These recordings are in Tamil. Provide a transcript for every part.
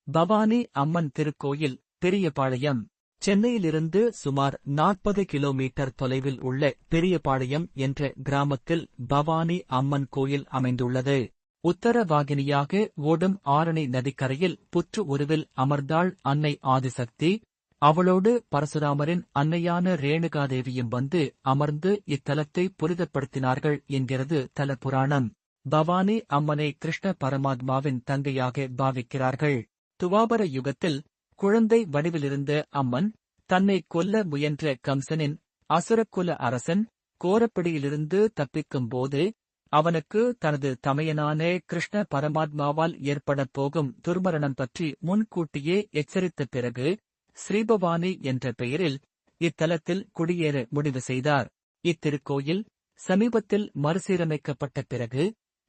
பவானி அம்மன் திருக்கோயில், பெரியபாளையம். சென்னையிலிருந்து சுமார் 40 கிலோமீட்டர் தொலைவில் உள்ள பெரியபாளையம் என்ற கிராமத்தில் பவானி அம்மன் கோயில் அமைந்துள்ளது. உத்தரவாகினியாக ஓடும் ஆரணி நதிக்கரையில் புற்று உருவில் அமர்ந்தாள் அன்னை ஆதிசக்தி. அவளோடு பரசுராமரின் அன்னையான ரேணுகாதேவியும் வந்து அமர்ந்து இத்தலத்தை புனிதப்படுத்தினார்கள் என்கிறது தல புராணம். பவானி அம்மனை கிருஷ்ண பரமாத்மாவின் தங்கையாக பாவிக்கிறார்கள். துவாபர யுகத்தில் குழந்தை வடிவிலிருந்த அம்மன் தன்னை கொல்ல முயன்ற கம்சனின் அசுரக்குல அரசன் கோரப்பிடியிலிருந்து தப்பிக்கும் போது அவனுக்கு தனது தமையனான கிருஷ்ண பரமாத்மாவால் ஏற்படப் போகும் துர்மரணம் பற்றி முன்கூட்டியே எச்சரித்த பிறகு ஸ்ரீபவானி என்ற பெயரில் இத்தலத்தில் குடியேற முடிவு செய்தார். இத்திருக்கோயில் சமீபத்தில் மறுசீரமைக்கப்பட்ட பிறகு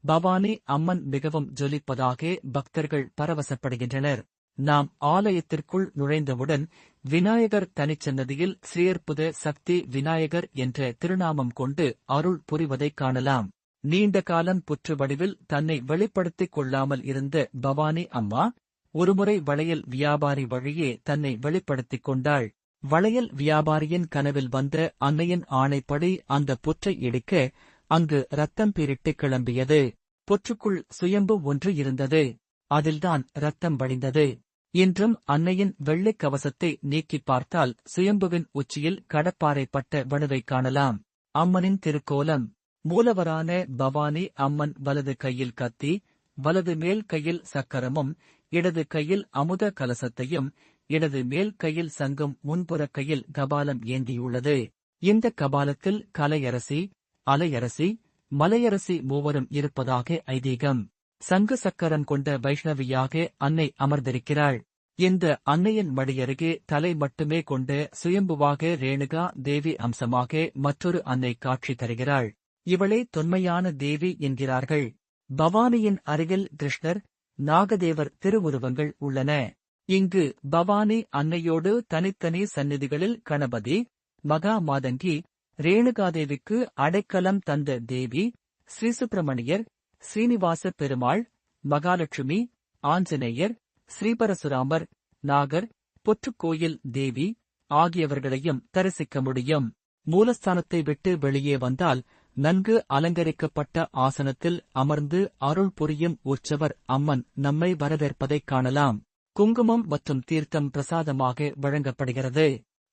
பவானி அம்மன் மிகவும் ஜொலிப்பதாக பக்தர்கள் பரவசப்படுகின்றனர். நாம் ஆலயத்திற்குள் நுழைந்தவுடன் விநாயகர் தனிச்சன்னதியில் ஸ்ரீயற்புத சக்தி விநாயகர் என்ற திருநாமம் கொண்டு அருள் புரிவதைக் காணலாம். நீண்ட காலம் புற்று வடிவில் தன்னை வெளிப்படுத்திக் கொள்ளாமல் இருந்த பவானி அம்மா ஒருமுறை வளையல் வியாபாரி வழியே தன்னை வெளிப்படுத்திக் கொண்டாள். வளையல் வியாபாரியின் கனவில் வந்த அன்னையின் ஆணைப்படி அந்த புற்றை இடிக்க அங்கு ரத்தம் பீரிட்டு கிளம்பியது. புற்றுக்குள் சுயம்பு ஒன்று இருந்தது. அதில்தான் ரத்தம் வழிந்தது. இன்றும் அன்னையின் வெள்ளைக் கவசத்தை நீக்கிப் பார்த்தால் சுயம்புவின் உச்சியில் கடப்பாறைப்பட்ட வடுவைக் காணலாம். அம்மனின் திருக்கோலம். மூலவரான பவானி அம்மன் வலது கையில் கத்தி, வலது மேல் கையில் சக்கரமும், இடது கையில் அமுத கலசத்தையும், இடது மேல் கையில் சங்கும், முன்புறக் கையில் கபாலம் ஏந்தியுள்ளது. இந்த கபாலத்தில் கலையரசி, அலையரசி, மலையரசி மூவரும் இருப்பதாக ஐதீகம். சங்கு சக்கரம் கொண்ட வைஷ்ணவியாக அன்னை அமர்ந்திருக்கிறாள். இந்த அன்னையின் மடியருகே தலை மட்டுமே கொண்ட சுயம்புவாக ரேணுகா தேவி அம்சமாக மற்றொரு அன்னை காட்சி தருகிறாள். இவளே தொன்மையான தேவி என்கிறார்கள். பவானியின் அருகில் கிருஷ்ணர், நாகதேவர் திருவுருவங்கள் உள்ளன. இங்கு பவானி அன்னையோடு தனித்தனி சந்நிதிகளில் கணபதி, மகா மாதங்கி, ரேணுகாதேவிக்கு அடைக்கலம் தந்த தேவி, ஸ்ரீசுப்பிரமணியர், ஸ்ரீனிவாச பெருமாள், மகாலட்சுமி, ஆஞ்சநேயர், ஸ்ரீபரசுராமர், நாகர், புற்றுக்கோயில் தேவி ஆகியவர்களையும் தரிசிக்க முடியும். மூலஸ்தானத்தை விட்டு வெளியே வந்தால் நன்கு அலங்கரிக்கப்பட்ட ஆசனத்தில் அமர்ந்து அருள் புரியும் உற்சவர் அம்மன் நம்மை வரவேற்பதைக் காணலாம். குங்குமம் மற்றும் தீர்த்தம் பிரசாதமாக வழங்கப்படுகிறது.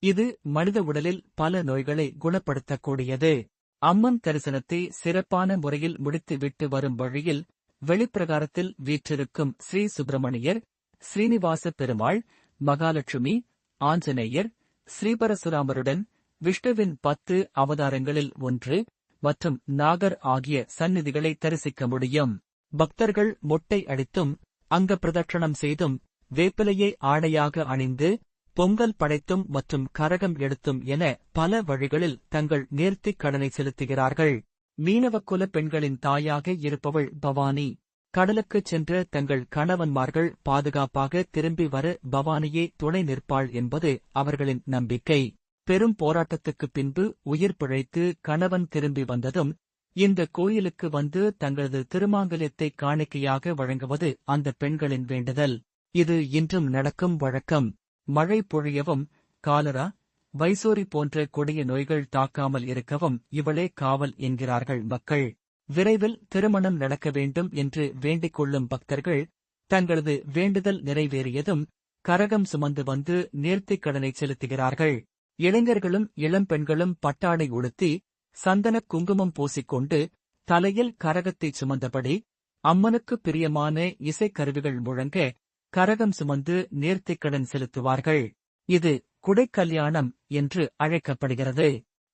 இது மனித உடலில் பல நோய்களை குணப்படுத்தக்கூடியது. அம்மன் தரிசனத்தை சிறப்பான முறையில் முடித்துவிட்டு வரும் வழியில் வெளிப்பிரகாரத்தில் வீற்றிருக்கும் ஸ்ரீ சுப்பிரமணியர், ஸ்ரீனிவாச பெருமாள், மகாலட்சுமி, ஆஞ்சநேயர், ஸ்ரீபரசுராமருடன் விஷ்ணுவின் 10 அவதாரங்களில் ஒன்று மற்றும் நாகர் ஆகிய சந்நிதிகளை தரிசிக்க முடியும். பக்தர்கள் மொட்டை அடித்தும், அங்க பிரதட்சணம் செய்தும், வேப்பிலையை ஆடையாக அணிந்து, பொங்கல் படைத்தும் மற்றும் கரகம் எடுத்தும் என பல வழிகளில் தங்கள் நேர்த்திக் கடனை செலுத்துகிறார்கள். மீனவக்குல பெண்களின் தாயாக இருப்பவள் பவானி. கடலுக்குச் சென்ற தங்கள் கணவன்மார்கள் பாதுகாப்பாக திரும்பி வர பவானியே துணை நிற்பாள் என்பது அவர்களின் நம்பிக்கை. பெரும் போராட்டத்துக்குப் பின்பு உயிர் பிழைத்து கணவன் திரும்பி வந்ததும் இந்த கோயிலுக்கு வந்து தங்களது திருமாங்கல்யத்தை காணிக்கையாக வழங்குவது அந்த பெண்களின் வேண்டுதல். இது இன்றும் நடக்கும் வழக்கம். மழை பொழியவும், காலரா, வைசோரி போன்ற கொடிய நோய்கள் தாக்காமல் இருக்கவும் இவளே காவல் என்கிறார்கள் மக்கள். விரைவில் திருமணம் நடக்க வேண்டும் என்று வேண்டிக் கொள்ளும் பக்தர்கள் தங்களது வேண்டுதல் நிறைவேறியதும் கரகம் சுமந்து வந்து நேர்த்திக் கடனை செலுத்துகிறார்கள். இளைஞர்களும் இளம்பெண்களும் பட்டாடை உடுத்தி சந்தனக் குங்குமம் பூசிக்கொண்டு தலையில் கரகத்தை சுமந்தபடி அம்மனுக்கு பிரியமான இசைக்கருவிகள் முழங்க கரகம் சுமந்து நேர்த்திக்கடன் செலுத்துவார்கள். இது குடைக்கல்யாணம் என்று அழைக்கப்படுகிறது.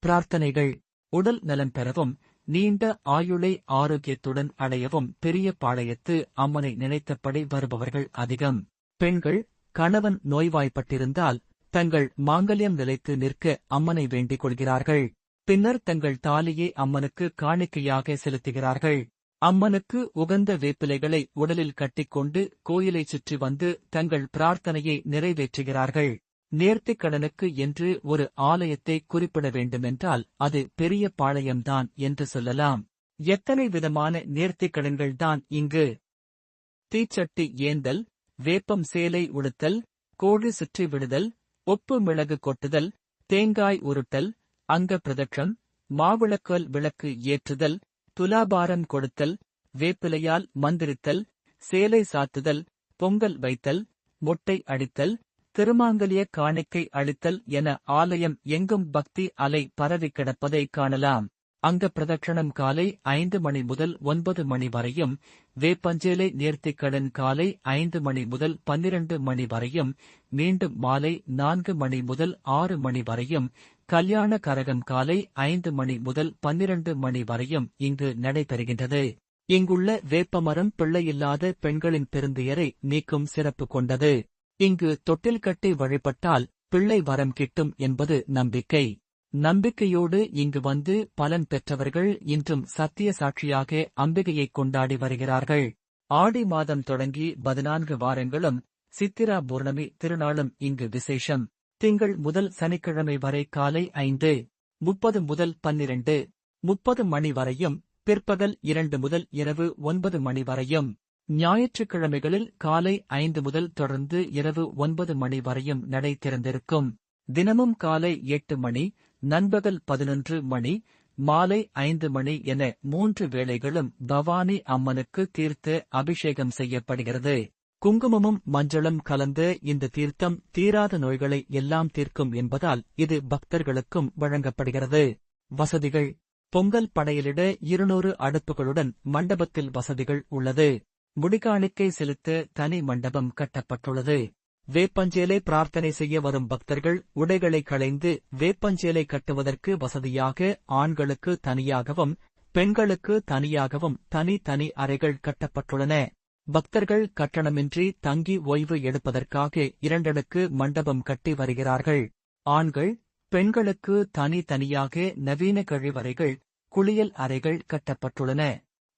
பிரார்த்தனைகள். உடல் நலம் பெறவும், நீண்ட ஆயுளை ஆரோக்கியத்துடன் அடையவும் பெரியபாளையத்து அம்மனை நினைத்தபடி வருபவர்கள் அதிகம். பெண்கள் கணவன் நோய்வாய்ப்பட்டிருந்தால் தங்கள் மாங்கல்யம் நிலைத்து நிற்க அம்மனை வேண்டிக் கொள்கிறார்கள். பின்னர் தங்கள் தாலியை அம்மனுக்கு காணிக்கையாக செலுத்துகிறார்கள். அம்மனுக்கு உகந்த வேப்பிலைகளை உடலில் கட்டிக்கொண்டு கோயிலைச் சுற்றி வந்து தங்கள் பிரார்த்தனையை நிறைவேற்றுகிறார்கள். நேர்த்திக் கடனுக்கு என்று ஒரு ஆலயத்தை குறிப்பிட வேண்டுமென்றால் அது பெரியபாளையம்தான் என்று சொல்லலாம். எத்தனை விதமான நேர்த்திக் கடன்கள்தான் இங்கு! தீச்சட்டி ஏந்தல், வேப்பம் சேலை உடுத்தல், கோழி சுற்றி விடுதல், உப்பு மிளகு கொட்டுதல், தேங்காய் உருட்டல், அங்க பிரதட்சம், மாவிளக்கல் விளக்கு ஏற்றுதல், துலாபாரம் கொடுத்தல், வேப்பிலையால் மந்திரித்தல், சேலை சாத்துதல், பொங்கல் வைத்தல், மொட்டை அடித்தல், திருமாங்கல்ய காணிக்கை அளித்தல் என ஆலயம் எங்கும் பக்தி அலை பரவி கிடப்பதை காணலாம். அங்க பிரதட்சணம் காலை 5 மணி முதல் 9 மணி வரையும், வேப்பஞ்சேலை நேர்த்திக்கடன் காலை 5 மணி முதல் 12 மணி வரையும், மீண்டும் மாலை 4 மணி முதல் 6 மணி வரையும், கல்யாண கரகம் காலை 5 மணி முதல் 12 மணி வரையும் இங்கு நடைபெறுகின்றது. இங்குள்ள வேப்பமரம் பிள்ளையில்லாத பெண்களின் பெருந்துயரை நீக்கும் சிறப்பு கொண்டது. இங்கு தொட்டில் கட்டி வழிபட்டால் பிள்ளை வரம் கிட்டும் என்பது நம்பிக்கை. நம்பிக்கையோடு இங்கு வந்து பலன் பெற்றவர்கள் இன்றும் சத்திய சாட்சியாக அம்பிகையை கொண்டாடி வருகிறார்கள். ஆடி மாதம் தொடங்கி 14 வாரங்களும் சித்திரா பௌர்ணமி திருநாளும் இங்கு விசேஷம். திங்கள் முதல் சனிக்கிழமை வரை காலை 5:30 முதல் 12:30 மணி வரையும், பிற்பகல் 2 முதல் இரவு 9 மணி வரையும், ஞாயிற்றுக்கிழமைகளில் காலை 5 முதல் தொடர்ந்து இரவு 9 மணி வரையும் நடை திறந்திருக்கும். தினமும் காலை 8 மணி, நண்பகல் 11 மணி, மாலை 5 மணி என 3 வேளைகளும் பவானி அம்மனுக்கு தீர்த்த அபிஷேகம் செய்யப்படுகிறது. குங்குமமும் மஞ்சளும் கலந்த இந்த தீர்த்தம் தீராத நோய்களை எல்லாம் தீர்க்கும் என்பதால் இது பக்தர்களுக்கும் வழங்கப்படுகிறது. வசதிகள்: பொங்கல் படையலிட 200 அடுப்புகளுடன் மண்டபத்தில் வசதிகள் உள்ளது. முடிகாணிக்கை செலுத்த தனி மண்டபம் கட்டப்பட்டுள்ளது. வேப்பஞ்சேலை பிரார்த்தனை செய்ய வரும் பக்தர்கள் உடைகளை களைந்து வேப்பஞ்சேலை கட்டுவதற்கு வசதியாக ஆண்களுக்கு தனியாகவும் பெண்களுக்கு தனியாகவும் தனி அறைகள் கட்டப்பட்டுள்ளன. பக்தர்கள் கட்டணமின்றி தங்கி ஓய்வு எடுப்பதற்காக 2 அடுக்கு மண்டபம் கட்டி வருகிறார்கள். ஆண்கள் பெண்களுக்கு தனியாக நவீன கழிவறைகள், குளியல் அறைகள் கட்டப்பட்டுள்ளன.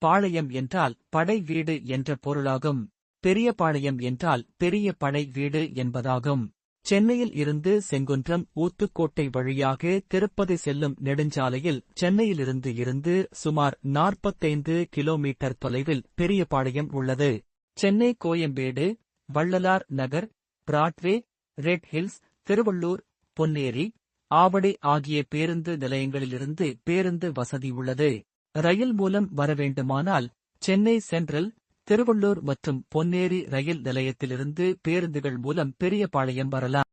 பாளையம் என்றால் படை வீடு என்ற பொருளாகும். பெரிய பாளையம் என்றால் பெரிய படை வீடு என்பதாகும். சென்னையில் இருந்து செங்குன்றம் ஊத்துக்கோட்டை வழியாக திருப்பதி செல்லும் நெடுஞ்சாலையில் சென்னையிலிருந்து சுமார் 45 கிலோமீட்டர் தொலைவில் பெரியபாளையம் உள்ளது. Chennai Koyambedu, Vallalar Nagar, Broadway, Red Hills, Tiruvallur, Ponneri, Avadi ஆகிய பேருந்து நிலையங்களிலிருந்து பேருந்து வசதி உள்ளது. ரயில் மூலம் வரவேண்டுமானால் சென்னை சென்ட்ரல், திருவள்ளூர் மற்றும் பொன்னேரி ரயில் நிலையத்திலிருந்து பேருந்துகள் மூலம் பெரியபாளையம் வரலாம்.